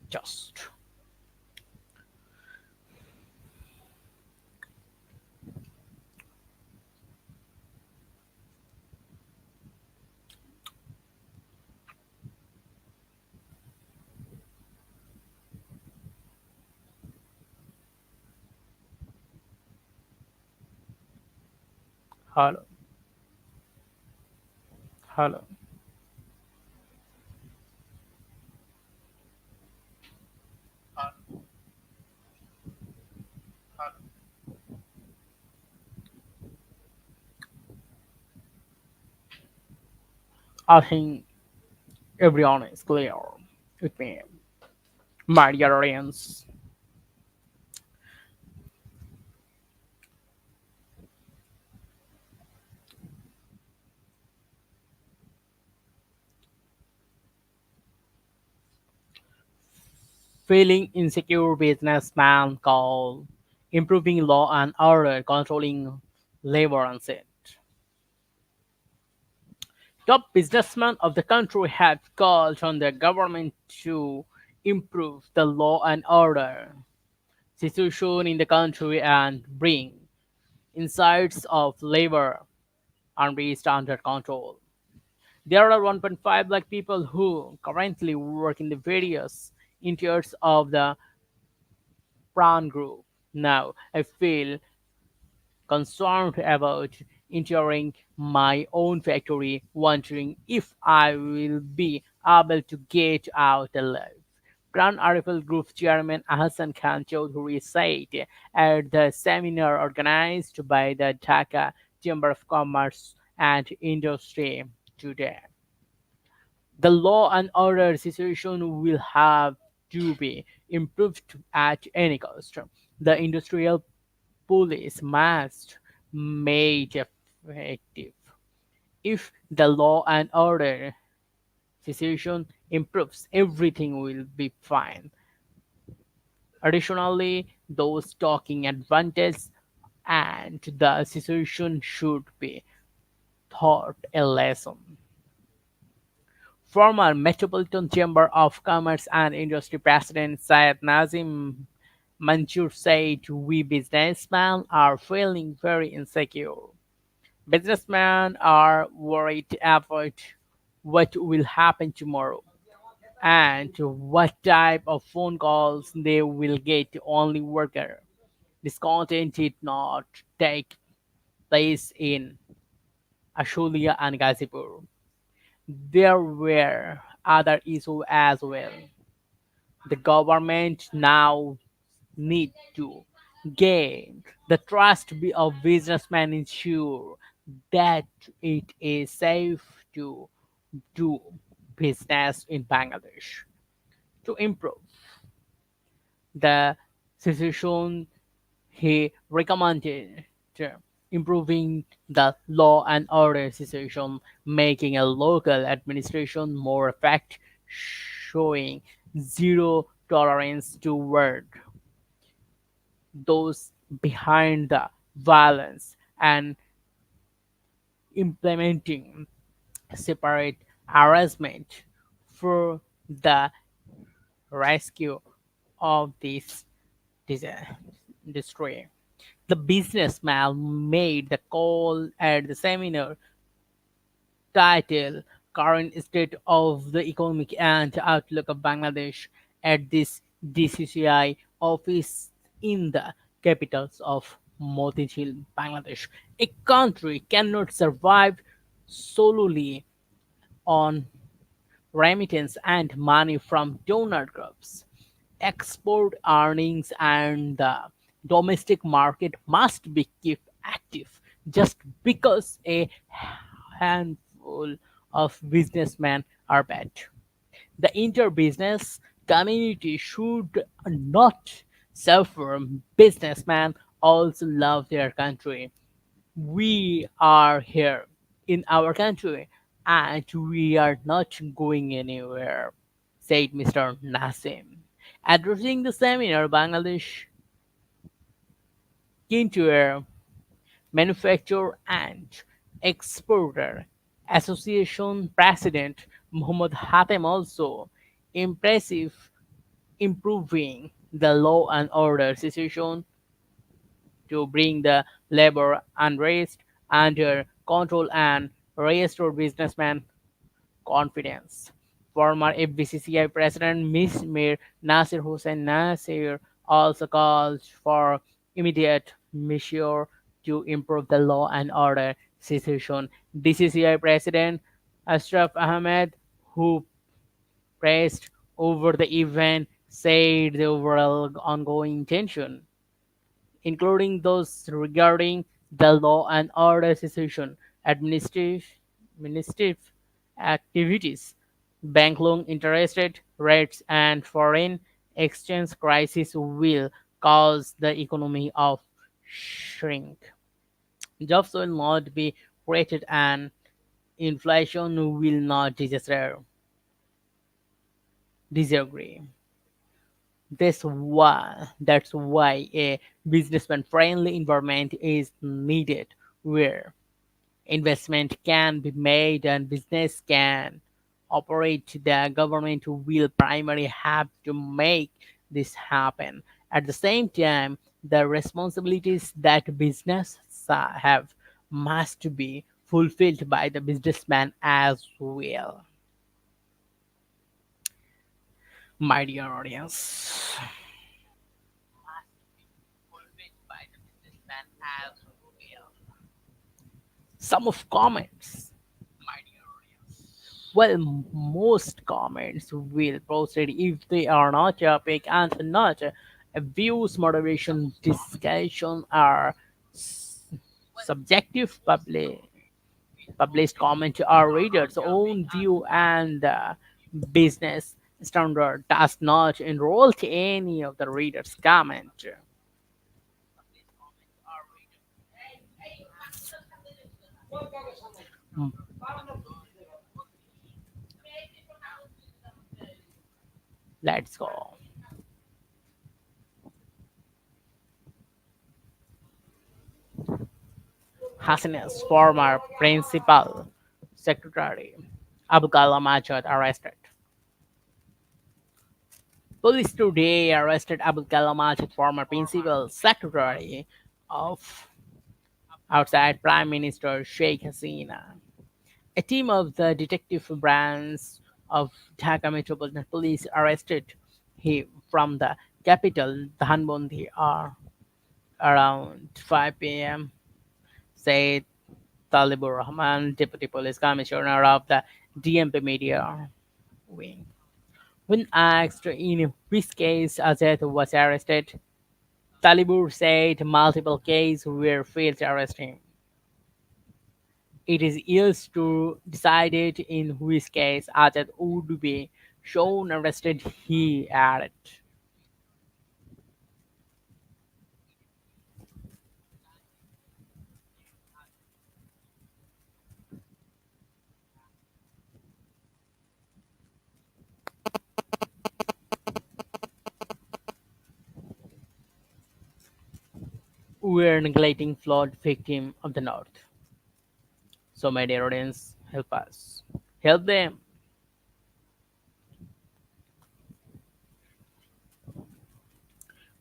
Just hello, hello. I think everyone is clear with me. My dear audience, feeling insecure businessman call improving law and order, controlling labor and set. Top businessmen of the country have called on the government to improve the law and order situation in the country and bring insights of labor unrest under control. There are 1.5 lakh people who currently work in the various interiors of the Pran group. Now, I feel concerned about entering my own factory, wondering if I will be able to get out alive. Pran Arifal Group Chairman Ahsan Khan Chowdhury said at the seminar organized by the Dhaka Chamber of Commerce and Industry today. The law and order situation will have to be improved at any cost. The industrial police must made effective. If the law and order situation improves, everything will be fine. Additionally, those taking advantage and the situation should be taught a lesson. Former Metropolitan Chamber of Commerce and Industry President Syed Nazim Mansour said we businessmen are feeling very insecure. Businessmen are worried about what will happen tomorrow and what type of phone calls they will get only worker. This content did not take place in Ashulia and Gazipur. There were other issues as well. The government now need to gain the trust of businessmen, ensure that it is safe to do business in Bangladesh. To improve the situation, he recommended improving the law and order situation, making a local administration more effective, showing zero tolerance toward those behind the violence and implementing separate arrangement for the rescue of this industry. The businessman made the call at the seminar titled Current State of the Economic and Outlook of Bangladesh at this DCCI office in the capitals of Motichil, Bangladesh. A country cannot survive solely on remittance and money from donor groups. Export earnings and the domestic market must be kept active. Just because a handful of businessmen are bad, the inter-business community should not suffer. Businessmen also love their country. We are here in our country and we are not going anywhere, said Mr. Nassim. Addressing the seminar, Bangladesh Kintuer Manufacturer and Exporter Association President Muhammad Hatem also impressive improving the law and order situation to bring the labor unrest under control and restore businessmen confidence. Former FBCCI President Ms. Mir Nasir Hussain Nasir also called for immediate measures to improve the law and order situation. DCCI President Ashraf Ahmed, who praised over the event, said the overall ongoing tension including those regarding the law and order situation, administrative activities, bank loan interest rates, and foreign exchange crisis will cause the economy of shrink. Jobs will not be created and inflation will not disagree. That's why a businessman friendly environment is needed where investment can be made and business can operate. The government will primarily have to make this happen. At the same time, the responsibilities that business have must be fulfilled by the businessman as well. My dear audience. Fulfilled by the businessman as well. Some of comments, my dear audience. Well, most comments will proceed if they are not topic and not views, motivation, discussion are s- subjective published comment to our readers' own view and business standard does not enroll to any of the readers' comment. Mm, let's go. Hassan's former principal secretary, Abu Kalam Ajad, arrested. Police today arrested Abu Kalam Ajad, former principal secretary of outside Prime Minister Sheikh Hasina. A team of the detective branch of Dhaka Metropolitan Police arrested him from the capital, Dhanbandi, around 5 p.m., said Talibur Rahman, Deputy Police Commissioner of the DMP Media Wing. When asked in which case Azad was arrested, Talibur said multiple cases were failed to arrest him. It is used to decide in which case Azad would be shown arrested, he added. We're neglecting flood victim of the North. So my dear audience, help us. Help them.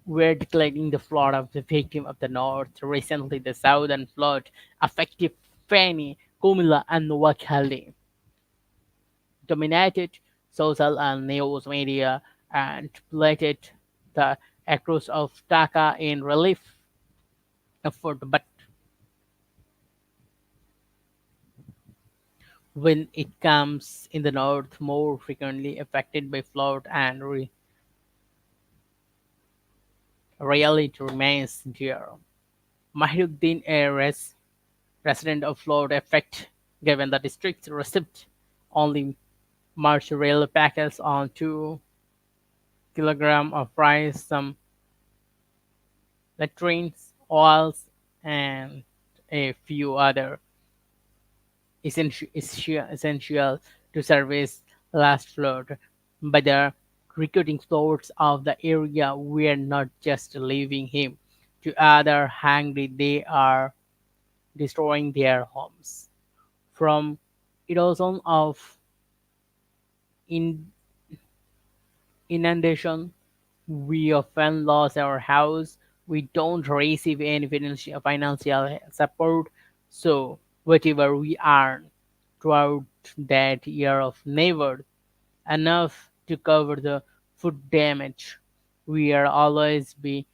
We're declaring the flood of the victim of the North. Recently, the southern flood affected Feni, Kumila, and Noakhali dominated social and news media and placed the across of Dhaka in relief effort. But when it comes in the north, more frequently affected by flood and reality remains there. Mahiruddin, a resident of flood effect, given the district received only March rail packets on 2 kilograms of rice, some latrines, oils, and a few other essential to service last flood. But the recruiting floats of the area were not just leaving him to other hungry, they are destroying their homes. From erosion of in- inundation We often lose our house. We don't receive any financial support. So whatever we earn throughout that year of never enough to cover the food damage. We are always be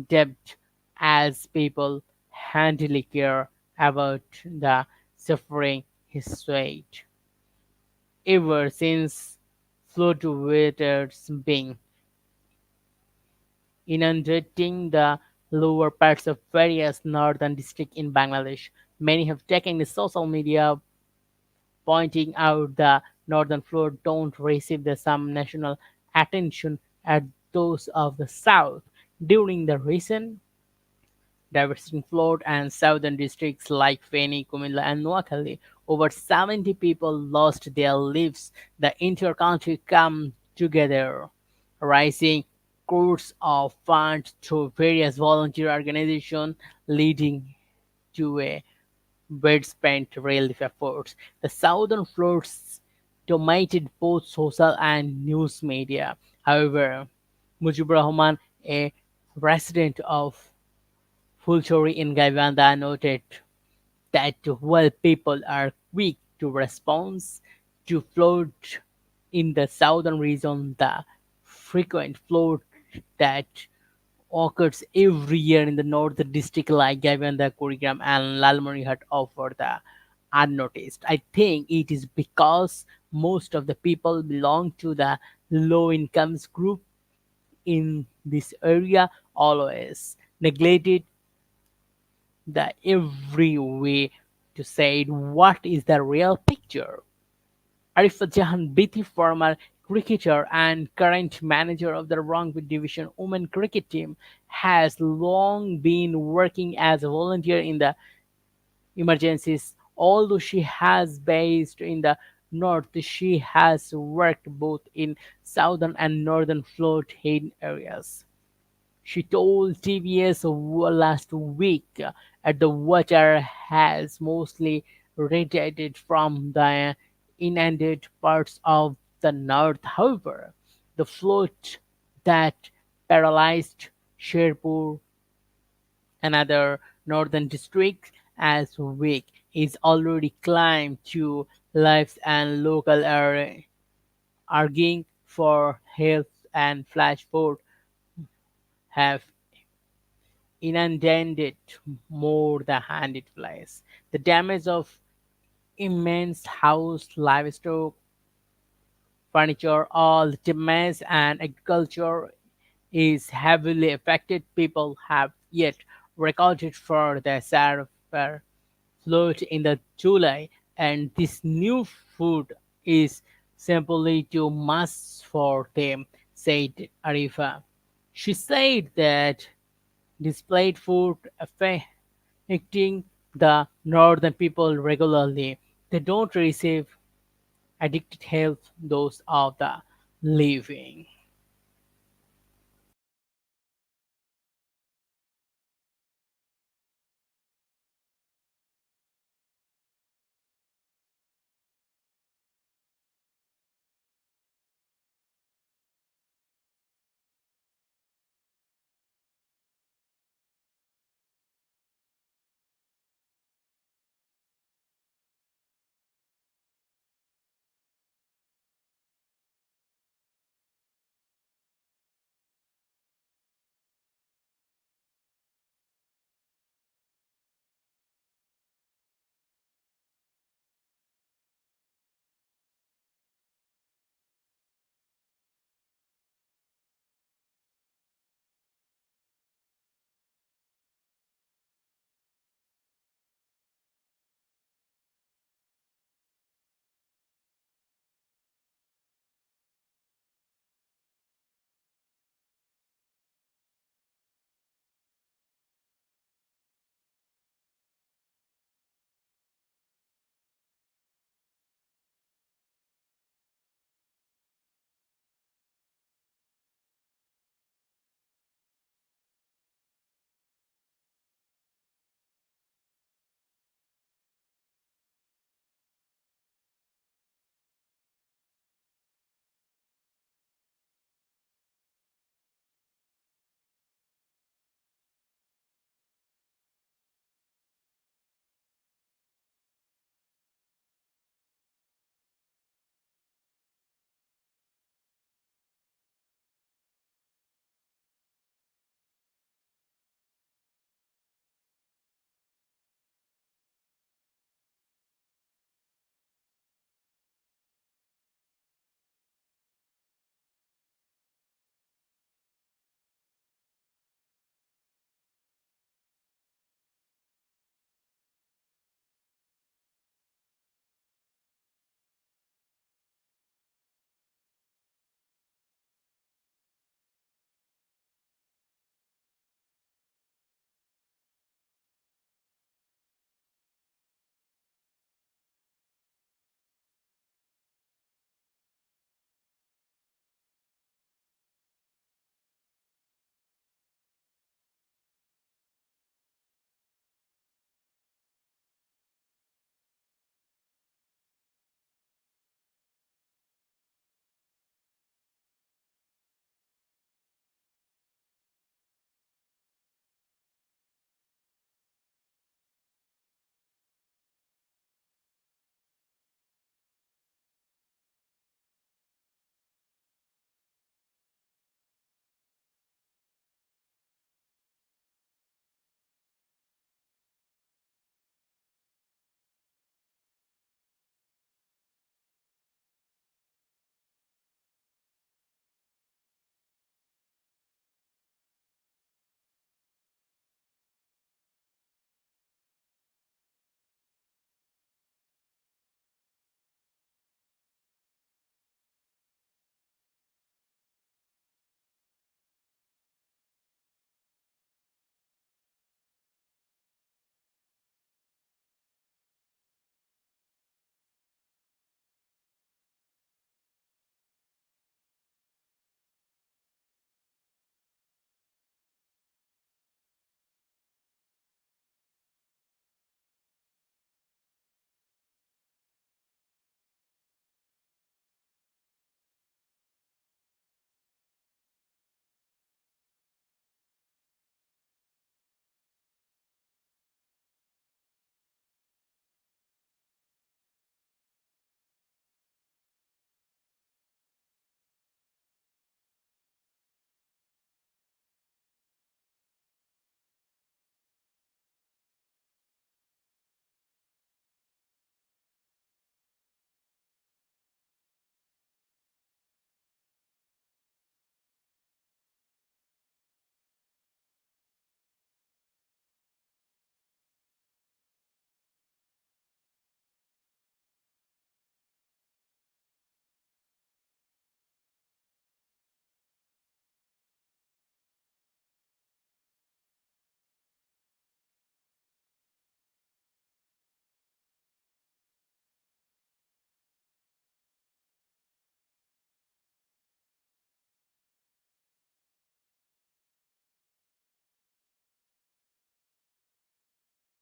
debt as people handily care about the suffering his weight. Ever since flood waters being inundating the lower parts of various northern districts in Bangladesh, many have taken the social media pointing out the northern flood don't receive the same national attention as those of the south. During the recent devastating flood and southern districts like Feni, Kumilla, and Noakhali, over 70 people lost their lives. The entire country come together, raising crores of funds through various volunteer organizations, leading to a widespread relief efforts. The southern floods dominated both social and news media. However, Mujibur Rahman, a resident of Fulchori in Gaivanda, noted that while people are quick to respond to flood in the southern region, the frequent flood that occurs every year in the northern district like Gaivanda, Kurigram and Lalmonihat offer the unnoticed. I think it is because most of the people belong to the low incomes group in this area always neglected the every way to say what is the real picture. Arifat Jahan Biti, former cricketer and current manager of the Rangpur Division women cricket team, has long been working as a volunteer in the emergencies. Although she has based in the north, she has worked both in southern and northern flood haven areas. She told TBS last week that the water has mostly radiated from the inundated parts of the north. However, the flood that paralyzed Sherpur, another northern district, as week is already climbed to lives and local are arguing for health and flash flood have inundated more than handed flies. The damage of immense house, livestock, furniture, all the damage and agriculture is heavily affected. People have yet recorded for the severe flood in the July, and this new food is simply too much for them, said Arifa. She said that displayed food affecting the northern people regularly. They don't receive adequate health dose of the living.